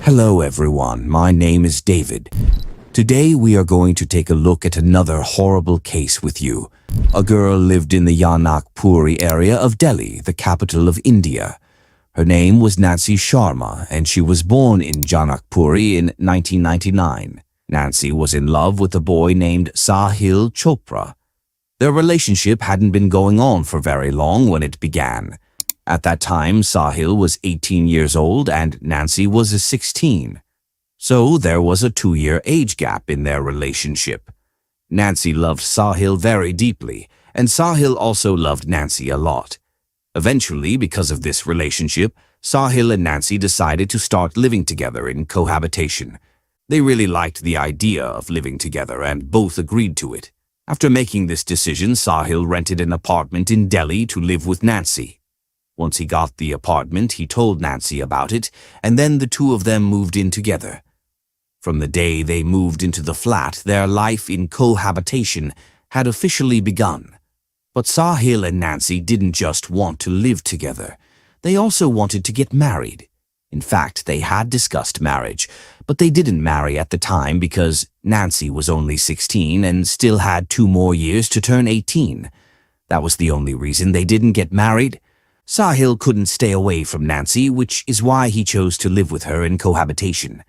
Hello everyone, my name is David. Today we are going to take a look at another horrible case with you. A girl lived in the Janakpuri area of Delhi, the capital of India. Her name was Nancy Sharma and she was born in Janakpuri in 1999. Nancy was in love with a boy named Sahil Chopra. Their relationship hadn't been going on for very long when it began. At that time, Sahil was 18 years old and Nancy was 16. So there was a 2-year age gap in their relationship. Nancy loved Sahil very deeply, and Sahil also loved Nancy a lot. Eventually, because of this relationship, Sahil and Nancy decided to start living together in cohabitation. They really liked the idea of living together and both agreed to it. After making this decision, Sahil rented an apartment in Delhi to live with Nancy. Once he got the apartment, he told Nancy about it, and then the two of them moved in together. From the day they moved into the flat, their life in cohabitation had officially begun. But Sahil and Nancy didn't just want to live together. They also wanted to get married. In fact, they had discussed marriage, but they didn't marry at the time because Nancy was only 16 and still had 2 more years to turn 18. That was the only reason they didn't get married. Sahil couldn't stay away from Nancy, which is why he chose to live with her in cohabitation.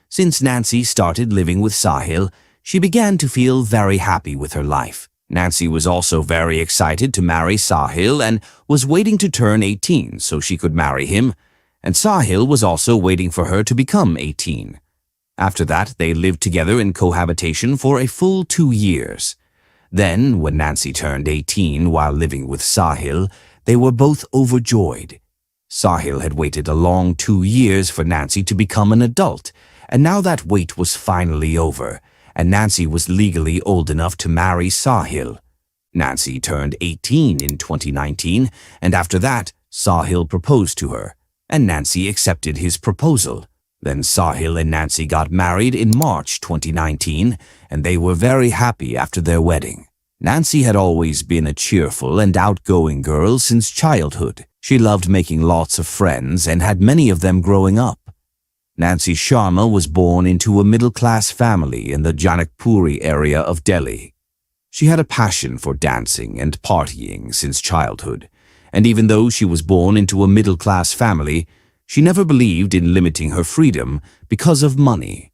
Since Nancy started living with Sahil, she began to feel very happy with her life. Nancy was also very excited to marry Sahil and was waiting to turn 18 so she could marry him, and Sahil was also waiting for her to become 18. After that, they lived together in cohabitation for a full 2 years. Then, when Nancy turned 18 while living with Sahil, they were both overjoyed. Sahil had waited a long 2 years for Nancy to become an adult, and now that wait was finally over, and Nancy was legally old enough to marry Sahil. Nancy turned 18 in 2019, and after that, Sahil proposed to her, and Nancy accepted his proposal. Then Sahil and Nancy got married in March 2019, and they were very happy after their wedding. Nancy had always been a cheerful and outgoing girl since childhood. She loved making lots of friends and had many of them growing up. Nancy Sharma was born into a middle-class family in the Janakpuri area of Delhi. She had a passion for dancing and partying since childhood, and even though she was born into a middle-class family, she never believed in limiting her freedom because of money.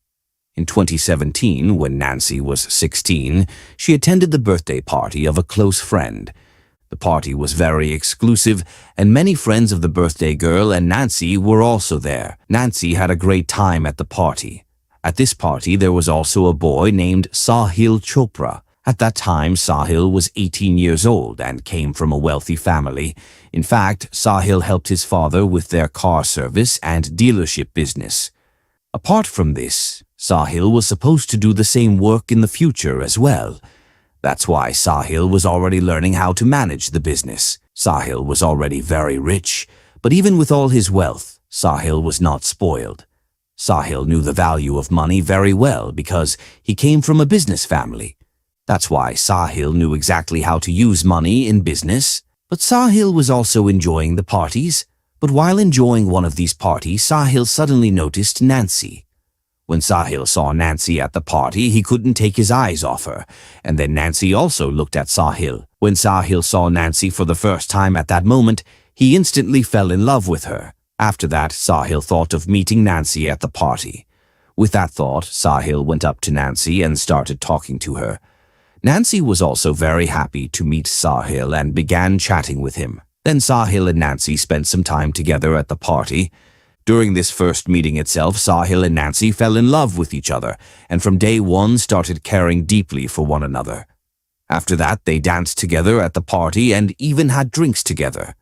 In 2017, when Nancy was 16, she attended the birthday party of a close friend. The party was very exclusive, and many friends of the birthday girl and Nancy were also there. Nancy had a great time at the party. At this party, there was also a boy named Sahil Chopra. At that time, Sahil was 18 years old and came from a wealthy family. In fact, Sahil helped his father with their car service and dealership business. Apart from this, Sahil was supposed to do the same work in the future as well. That's why Sahil was already learning how to manage the business. Sahil was already very rich, but even with all his wealth, Sahil was not spoiled. Sahil knew the value of money very well because he came from a business family. That's why Sahil knew exactly how to use money in business. But Sahil was also enjoying the parties. But while enjoying one of these parties, Sahil suddenly noticed Nancy. When Sahil saw Nancy at the party, he couldn't take his eyes off her, and then Nancy also looked at Sahil. When Sahil saw Nancy for the first time at that moment, he instantly fell in love with her. After that, Sahil thought of meeting Nancy at the party. With that thought, Sahil went up to Nancy and started talking to her. Nancy was also very happy to meet Sahil and began chatting with him. Then Sahil and Nancy spent some time together at the party. During this first meeting itself, Sahil and Nancy fell in love with each other and from day one started caring deeply for one another. After that, they danced together at the party and even had drinks together.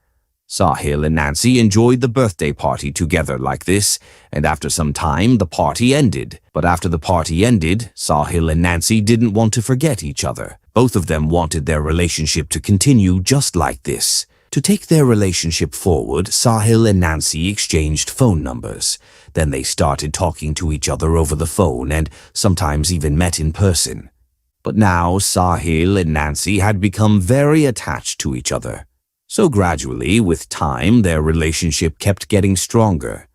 Sahil and Nancy enjoyed the birthday party together like this, and after some time, the party ended. But after the party ended, Sahil and Nancy didn't want to forget each other. Both of them wanted their relationship to continue just like this. To take their relationship forward, Sahil and Nancy exchanged phone numbers. Then they started talking to each other over the phone and sometimes even met in person. But now Sahil and Nancy had become very attached to each other. So gradually, with time, their relationship kept getting stronger.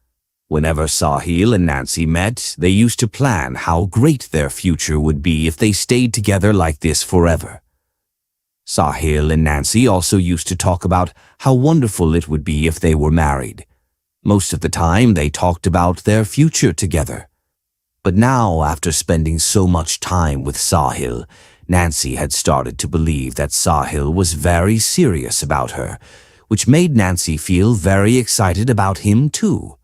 Whenever Sahil and Nancy met, they used to plan how great their future would be if they stayed together like this forever. Sahil and Nancy also used to talk about how wonderful it would be if they were married. Most of the time, they talked about their future together. But now, after spending so much time with Sahil, Nancy had started to believe that Sahil was very serious about her, which made Nancy feel very excited about him too.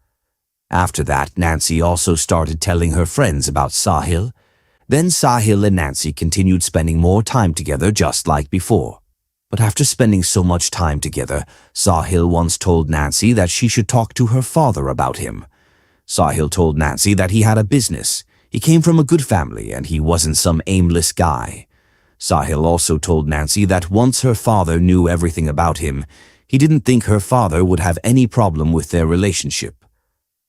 After that, Nancy also started telling her friends about Sahil. Then Sahil and Nancy continued spending more time together just like before. But after spending so much time together, Sahil once told Nancy that she should talk to her father about him. Sahil told Nancy that he had a business, he came from a good family, and he wasn't some aimless guy. Sahil also told Nancy that once her father knew everything about him, he didn't think her father would have any problem with their relationship.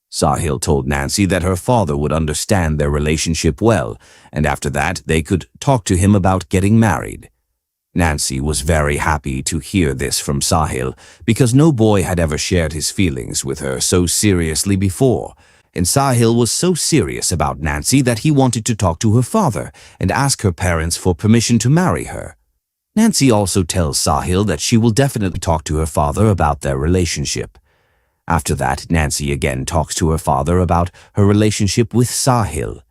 Sahil told Nancy that her father would understand their relationship well, and after that they could talk to him about getting married. Nancy was very happy to hear this from Sahil because no boy had ever shared his feelings with her so seriously before, and Sahil was so serious about Nancy that he wanted to talk to her father and ask her parents for permission to marry her. Nancy also tells Sahil that she will definitely talk to her father about their relationship. After that, Nancy again talks to her father about her relationship with Sahil.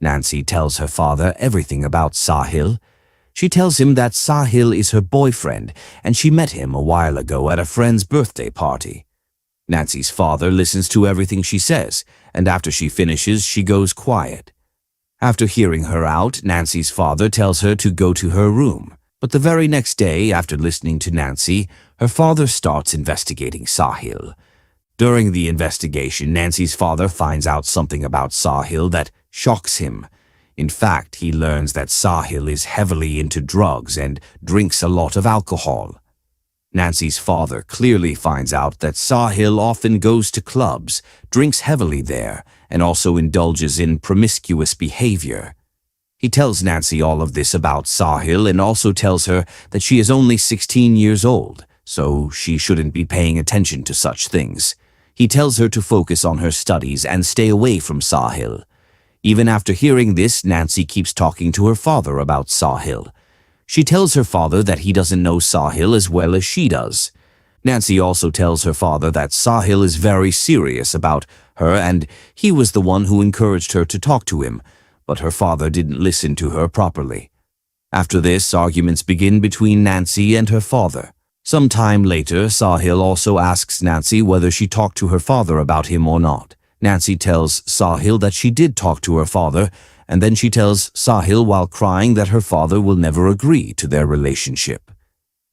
Nancy tells her father everything about Sahil. She tells him that Sahil is her boyfriend and she met him a while ago at a friend's birthday party. Nancy's father listens to everything she says, and after she finishes, she goes quiet. After hearing her out, Nancy's father tells her to go to her room. But the very next day, after listening to Nancy, her father starts investigating Sahil. During the investigation, Nancy's father finds out something about Sahil that shocks him. In fact, he learns that Sahil is heavily into drugs and drinks a lot of alcohol. Nancy's father clearly finds out that Sahil often goes to clubs, drinks heavily there, and also indulges in promiscuous behavior. He tells Nancy all of this about Sahil and also tells her that she is only 16 years old, so she shouldn't be paying attention to such things. He tells her to focus on her studies and stay away from Sahil. Even after hearing this, Nancy keeps talking to her father about Sahil. She tells her father that he doesn't know Sahil as well as she does. Nancy also tells her father that Sahil is very serious about her and he was the one who encouraged her to talk to him, but her father didn't listen to her properly. After this, arguments begin between Nancy and her father. Some time later, Sahil also asks Nancy whether she talked to her father about him or not. Nancy tells Sahil that she did talk to her father, and then she tells Sahil while crying that her father will never agree to their relationship.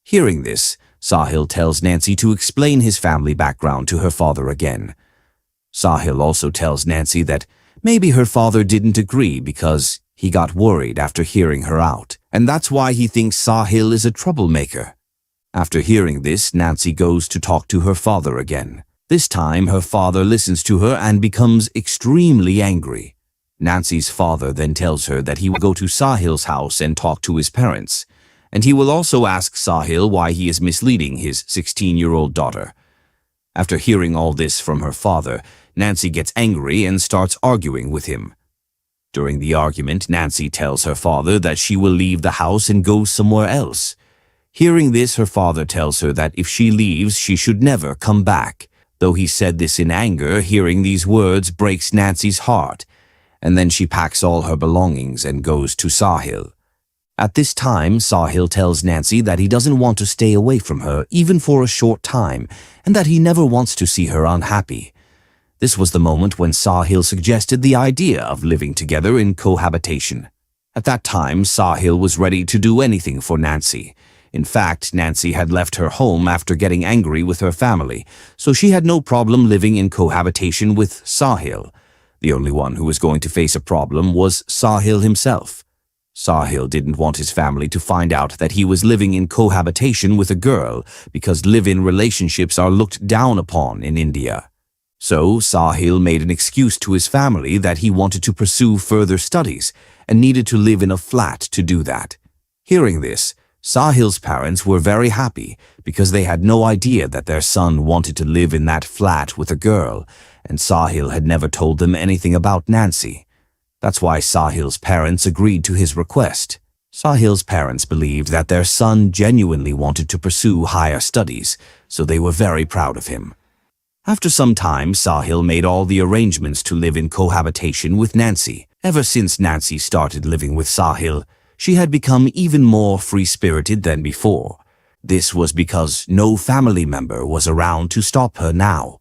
Hearing this, Sahil tells Nancy to explain his family background to her father again. Sahil also tells Nancy that maybe her father didn't agree because he got worried after hearing her out, and that's why he thinks Sahil is a troublemaker. After hearing this, Nancy goes to talk to her father again. This time, her father listens to her and becomes extremely angry. Nancy's father then tells her that he will go to Sahil's house and talk to his parents, and he will also ask Sahil why he is misleading his 16-year-old daughter. After hearing all this from her father, Nancy gets angry and starts arguing with him. During the argument, Nancy tells her father that she will leave the house and go somewhere else. Hearing this, her father tells her that if she leaves, she should never come back. Though he said this in anger, hearing these words breaks Nancy's heart, and then she packs all her belongings and goes to Sahil. At this time, Sahil tells Nancy that he doesn't want to stay away from her even for a short time, and that he never wants to see her unhappy. This was the moment when Sahil suggested the idea of living together in cohabitation. At that time, Sahil was ready to do anything for Nancy. In fact, Nancy had left her home after getting angry with her family, so she had no problem living in cohabitation with Sahil. The only one who was going to face a problem was Sahil himself. Sahil didn't want his family to find out that he was living in cohabitation with a girl because live-in relationships are looked down upon in India. So Sahil made an excuse to his family that he wanted to pursue further studies and needed to live in a flat to do that. Hearing this, Sahil's parents were very happy because they had no idea that their son wanted to live in that flat with a girl, and Sahil had never told them anything about Nancy. That's why Sahil's parents agreed to his request. Sahil's parents believed that their son genuinely wanted to pursue higher studies, so they were very proud of him. After some time, Sahil made all the arrangements to live in cohabitation with Nancy. Ever since Nancy started living with Sahil, she had become even more free-spirited than before. This was because no family member was around to stop her now.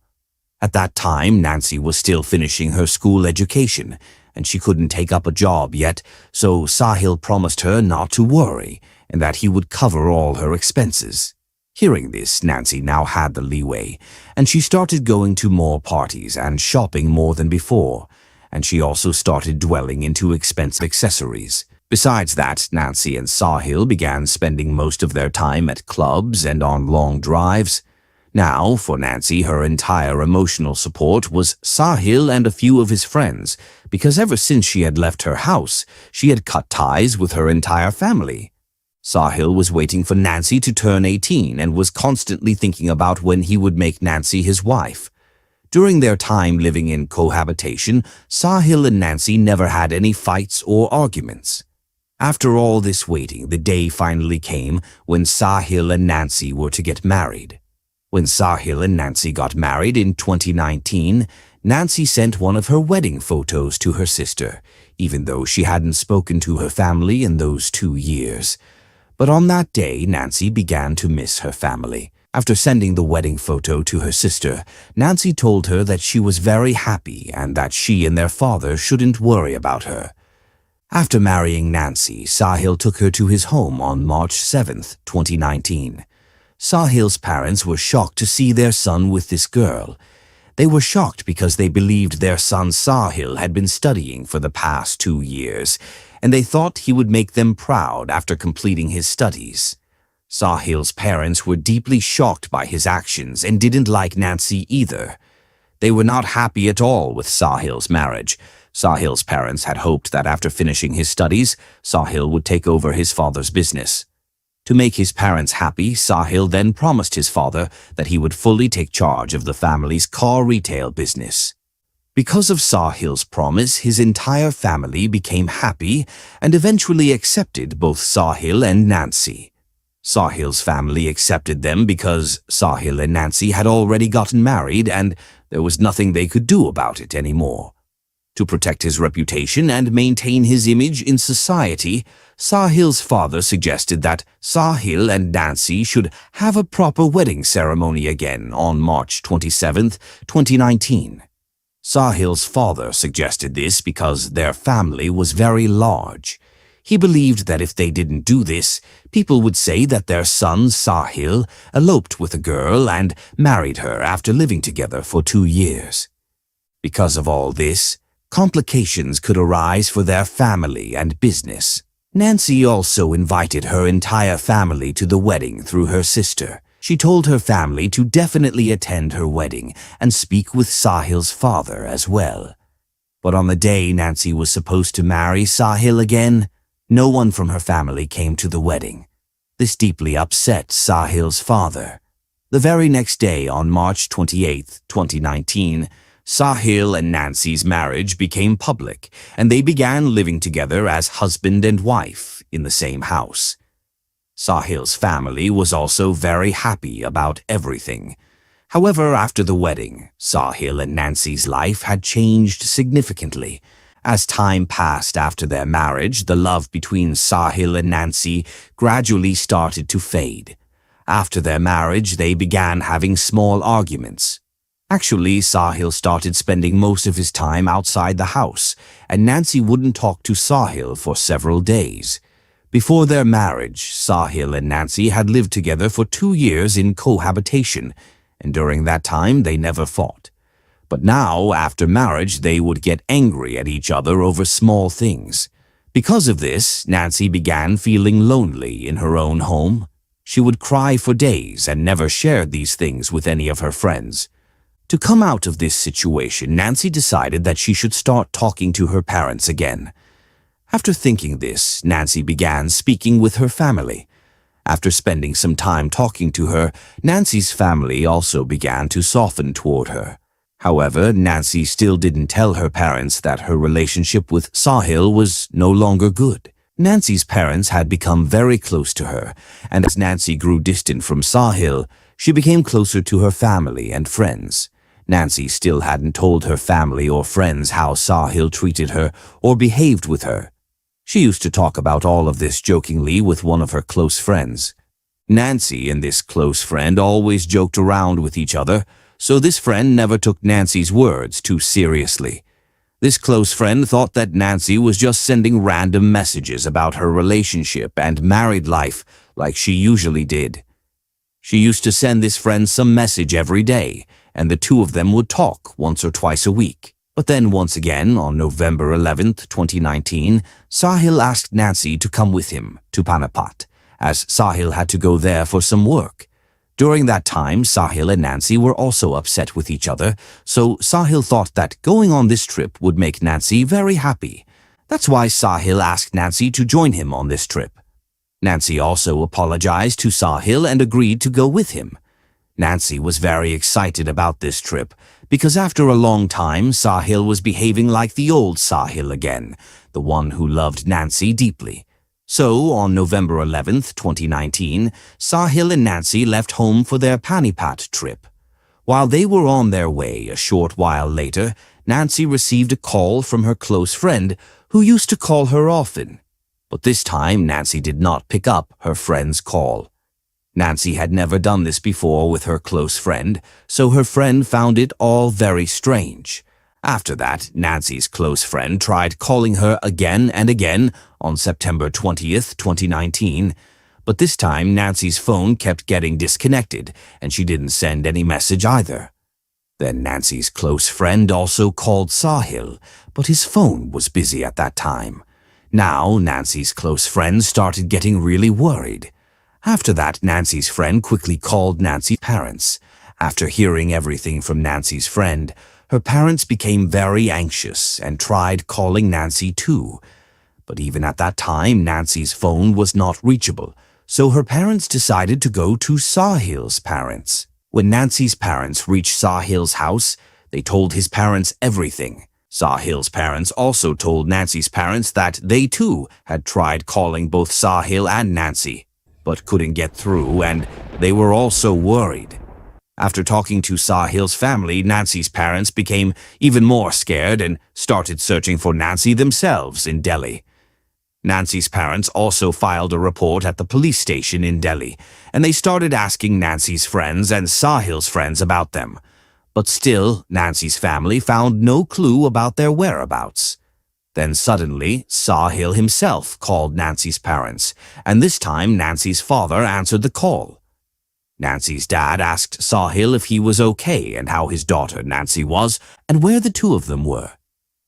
At that time, Nancy was still finishing her school education, and she couldn't take up a job yet, so Sahil promised her not to worry and that he would cover all her expenses. Hearing this, Nancy now had the leeway, and she started going to more parties and shopping more than before, and she also started dwelling into expensive accessories. Besides that, Nancy and Sahil began spending most of their time at clubs and on long drives. Now, for Nancy, her entire emotional support was Sahil and a few of his friends, because ever since she had left her house, she had cut ties with her entire family. Sahil was waiting for Nancy to turn 18 and was constantly thinking about when he would make Nancy his wife. During their time living in cohabitation, Sahil and Nancy never had any fights or arguments. After all this waiting, the day finally came when Sahil and Nancy were to get married. When Sahil and Nancy got married in 2019, Nancy sent one of her wedding photos to her sister, even though she hadn't spoken to her family in those 2 years. But on that day, Nancy began to miss her family. After sending the wedding photo to her sister, Nancy told her that she was very happy and that she and their father shouldn't worry about her. After marrying Nancy, Sahil took her to his home on March 7th, 2019. Sahil's parents were shocked to see their son with this girl. They were shocked because they believed their son Sahil had been studying for the past 2 years, and they thought he would make them proud after completing his studies. Sahil's parents were deeply shocked by his actions and didn't like Nancy either. They were not happy at all with Sahil's marriage. Sahil's parents had hoped that after finishing his studies, Sahil would take over his father's business. To make his parents happy, Sahil then promised his father that he would fully take charge of the family's car retail business. Because of Sahil's promise, his entire family became happy and eventually accepted both Sahil and Nancy. Sahil's family accepted them because Sahil and Nancy had already gotten married and there was nothing they could do about it anymore. To protect his reputation and maintain his image in society, Sahil's father suggested that Sahil and Nancy should have a proper wedding ceremony again on March 27, 2019. Sahil's father suggested this because their family was very large. He believed that if they didn't do this, people would say that their son Sahil eloped with a girl and married her after living together for 2 years. Because of all this, complications could arise for their family and business. Nancy also invited her entire family to the wedding through her sister. She told her family to definitely attend her wedding and speak with Sahil's father as well. But on the day Nancy was supposed to marry Sahil again, no one from her family came to the wedding. This deeply upset Sahil's father. The very next day, on March 28, 2019, Sahil and Nancy's marriage became public, and they began living together as husband and wife in the same house. Sahil's family was also very happy about everything. However, after the wedding, Sahil and Nancy's life had changed significantly. As time passed after their marriage, the love between Sahil and Nancy gradually started to fade. After their marriage, they began having small arguments. Actually, Sahil started spending most of his time outside the house, and Nancy wouldn't talk to Sahil for several days. Before their marriage, Sahil and Nancy had lived together for 2 years in cohabitation, and during that time they never fought. But now, after marriage, they would get angry at each other over small things. Because of this, Nancy began feeling lonely in her own home. She would cry for days and never shared these things with any of her friends. To come out of this situation, Nancy decided that she should start talking to her parents again. After thinking this, Nancy began speaking with her family. After spending some time talking to her, Nancy's family also began to soften toward her. However, Nancy still didn't tell her parents that her relationship with Sahil was no longer good. Nancy's parents had become very close to her, and as Nancy grew distant from Sahil, she became closer to her family and friends. Nancy still hadn't told her family or friends how Sahil treated her or behaved with her. She used to talk about all of this jokingly with one of her close friends. Nancy and this close friend always joked around with each other, so this friend never took Nancy's words too seriously. This close friend thought that Nancy was just sending random messages about her relationship and married life like she usually did. She used to send this friend some message every day, and the two of them would talk once or twice a week. But then once again, on November 11th, 2019, Sahil asked Nancy to come with him to Panipat, as Sahil had to go there for some work. During that time, Sahil and Nancy were also upset with each other, so Sahil thought that going on this trip would make Nancy very happy. That's why Sahil asked Nancy to join him on this trip. Nancy also apologized to Sahil and agreed to go with him. Nancy was very excited about this trip because after a long time, Sahil was behaving like the old Sahil again, the one who loved Nancy deeply. So, on November 11th, 2019, Sahil and Nancy left home for their Panipat trip. While they were on their way a short while later, Nancy received a call from her close friend who used to call her often. But this time, Nancy did not pick up her friend's call. Nancy had never done this before with her close friend, so her friend found it all very strange. After that, Nancy's close friend tried calling her again and again on September 20th, 2019, but this time Nancy's phone kept getting disconnected and she didn't send any message either. Then Nancy's close friend also called Sahil, but his phone was busy at that time. Now Nancy's close friend started getting really worried. After that, Nancy's friend quickly called Nancy's parents. After hearing everything from Nancy's friend, her parents became very anxious and tried calling Nancy too. But even at that time, Nancy's phone was not reachable, so her parents decided to go to Sahil's parents. When Nancy's parents reached Sahil's house, they told his parents everything. Sahil's parents also told Nancy's parents that they too had tried calling both Sahil and Nancy, but couldn't get through, and they were also worried. After talking to Sahil's family, Nancy's parents became even more scared and started searching for Nancy themselves in Delhi. Nancy's parents also filed a report at the police station in Delhi, and they started asking Nancy's friends and Sahil's friends about them. But still, Nancy's family found no clue about their whereabouts. Then suddenly, Sahil himself called Nancy's parents, and this time Nancy's father answered the call. Nancy's dad asked Sahil if he was okay and how his daughter Nancy was and where the two of them were.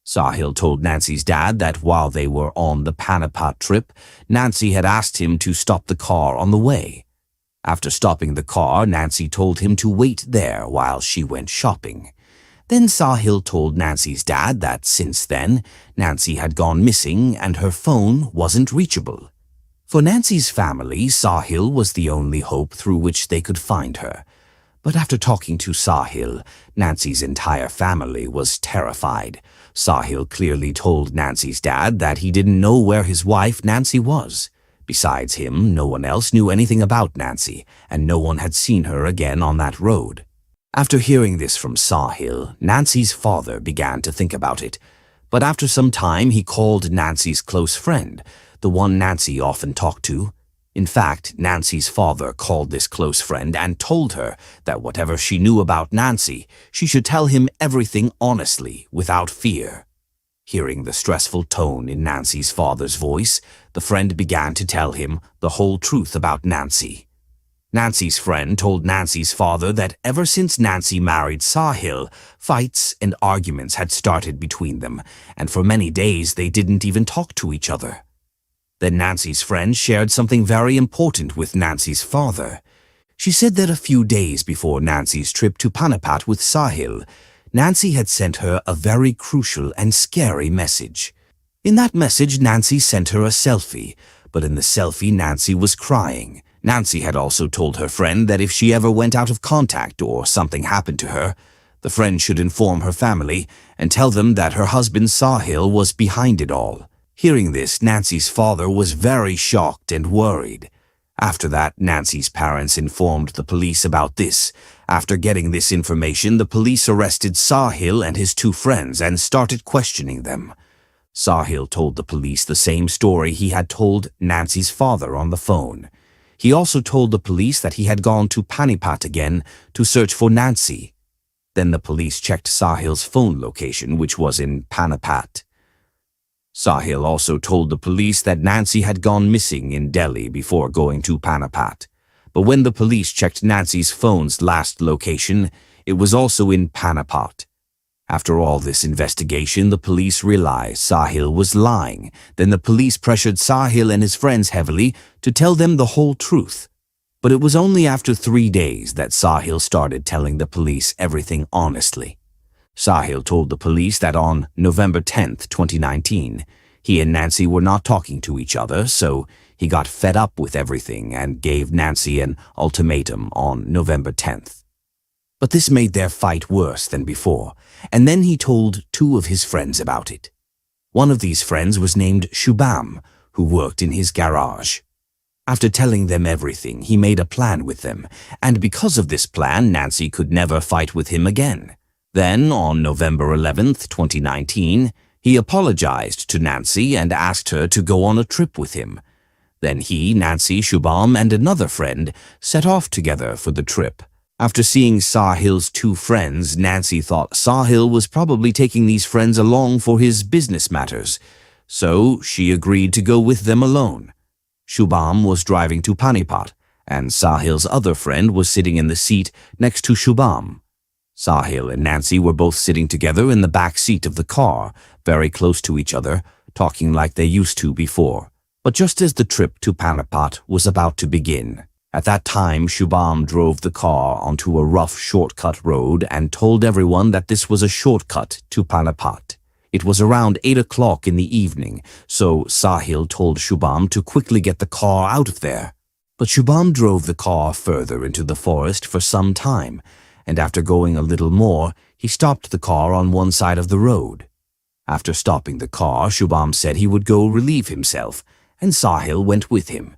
Sahil told Nancy's dad that while they were on the Panipat trip, Nancy had asked him to stop the car on the way. After stopping the car, Nancy told him to wait there while she went shopping. Then Sahil told Nancy's dad that since then, Nancy had gone missing and her phone wasn't reachable. For Nancy's family, Sahil was the only hope through which they could find her. But after talking to Sahil, Nancy's entire family was terrified. Sahil clearly told Nancy's dad that he didn't know where his wife Nancy was. Besides him, no one else knew anything about Nancy, and no one had seen her again on that road. After hearing this from Sahil, Nancy's father began to think about it. But after some time, he called Nancy's close friend, the one Nancy often talked to. In fact, Nancy's father called this close friend and told her that whatever she knew about Nancy, she should tell him everything honestly, without fear. Hearing the stressful tone in Nancy's father's voice, the friend began to tell him the whole truth about Nancy. Nancy's friend told Nancy's father that ever since Nancy married Sahil, fights and arguments had started between them, and for many days they didn't even talk to each other. Then Nancy's friend shared something very important with Nancy's father. She said that a few days before Nancy's trip to Panipat with Sahil, Nancy had sent her a very crucial and scary message. In that message, Nancy sent her a selfie, but in the selfie, Nancy was crying. Nancy had also told her friend that if she ever went out of contact or something happened to her, The friend should inform her family and tell them that her husband Sahil was behind it all. Hearing this, Nancy's father was very shocked and worried. After that, Nancy's parents informed the police about this. After getting this information, the police arrested Sahil and his two friends and started questioning them. Sahil told the police the same story he had told Nancy's father on the phone. He also told the police that he had gone to Panipat again to search for Nancy. Then the police checked Sahil's phone location, which was in Panipat. Sahil also told the police that Nancy had gone missing in Delhi before going to Panipat. But when the police checked Nancy's phone's last location, it was also in Panipat. After all this investigation, the police realized Sahil was lying. Then the police pressured Sahil and his friends heavily to tell them the whole truth. But it was only after 3 days that Sahil started telling the police everything honestly. Sahil told the police that on November 10th, 2019, he and Nancy were not talking to each other, so he got fed up with everything and gave Nancy an ultimatum on November 10th. But this made their fight worse than before, and then he told 2 of his friends about it. One of these friends was named Shubham, who worked in his garage. After telling them everything, he made a plan with them, and because of this plan, Nancy could never fight with him again. Then, on November 11th, 2019, he apologized to Nancy and asked her to go on a trip with him. Then he, Nancy, Shubham, and another friend set off together for the trip. After seeing Sahil's 2 friends, Nancy thought Sahil was probably taking these friends along for his business matters, so she agreed to go with them alone. Shubham was driving to Panipat, and Sahil's other friend was sitting in the seat next to Shubham. Sahil and Nancy were both sitting together in the back seat of the car, very close to each other, talking like they used to before. But just as the trip to Panipat was about to begin, at that time Shubham drove the car onto a rough shortcut road and told everyone that this was a shortcut to Panipat. It was around 8 o'clock in the evening, so Sahil told Shubham to quickly get the car out of there. But Shubham drove the car further into the forest for some time, and after going a little more, he stopped the car on one side of the road. After stopping the car, Shubham said he would go relieve himself, and Sahil went with him.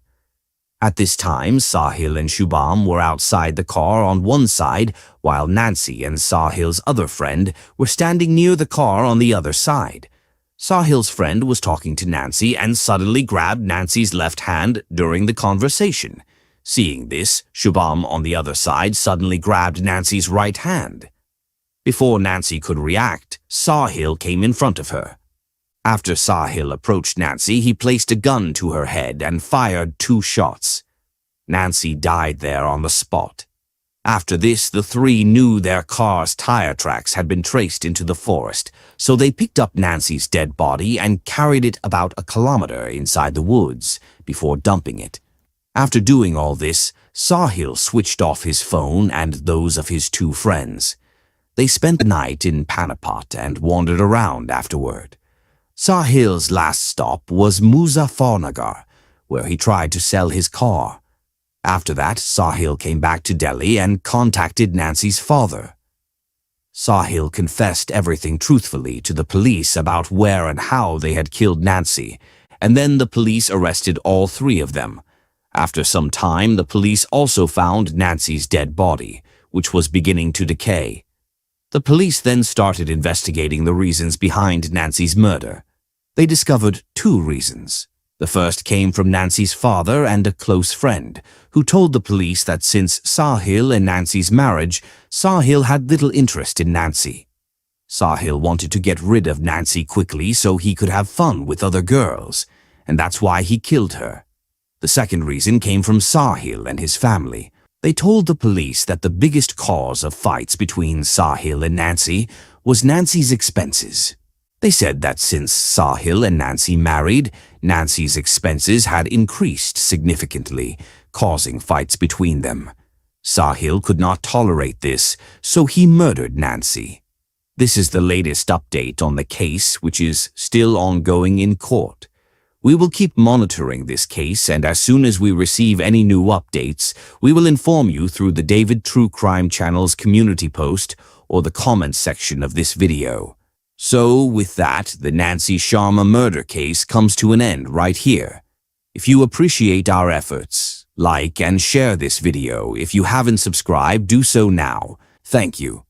At this time, Sahil and Shubham were outside the car on one side, while Nancy and Sahil's other friend were standing near the car on the other side. Sahil's friend was talking to Nancy and suddenly grabbed Nancy's left hand during the conversation. Seeing this, Shubham on the other side suddenly grabbed Nancy's right hand. Before Nancy could react, Sahil came in front of her. After Sahil approached Nancy, he placed a gun to her head and fired 2 shots. Nancy died there on the spot. After this, the 3 knew their car's tire tracks had been traced into the forest, so they picked up Nancy's dead body and carried it about a kilometer inside the woods before dumping it. After doing all this, Sahil switched off his phone and those of his 2 friends. They spent the night in Panipat and wandered around afterward. Sahil's last stop was Muzaffarnagar, where he tried to sell his car. After that, Sahil came back to Delhi and contacted Nancy's father. Sahil confessed everything truthfully to the police about where and how they had killed Nancy, and then the police arrested all 3 of them. After some time, the police also found Nancy's dead body, which was beginning to decay. The police then started investigating the reasons behind Nancy's murder. They discovered 2 reasons. The first came from Nancy's father and a close friend, who told the police that since Sahil and Nancy's marriage, Sahil had little interest in Nancy. Sahil wanted to get rid of Nancy quickly so he could have fun with other girls, and that's why he killed her. The second reason came from Sahil and his family. They told the police that the biggest cause of fights between Sahil and Nancy was Nancy's expenses. They said that since Sahil and Nancy married, Nancy's expenses had increased significantly, causing fights between them. Sahil could not tolerate this, so he murdered Nancy. This is the latest update on the case, which is still ongoing in court. We will keep monitoring this case, and as soon as we receive any new updates, we will inform you through the David True Crime Channel's community post or the comments section of this video. So, with that, the Nancy Sharma murder case comes to an end right here. If you appreciate our efforts, like and share this video. If you haven't subscribed, do so now. Thank you.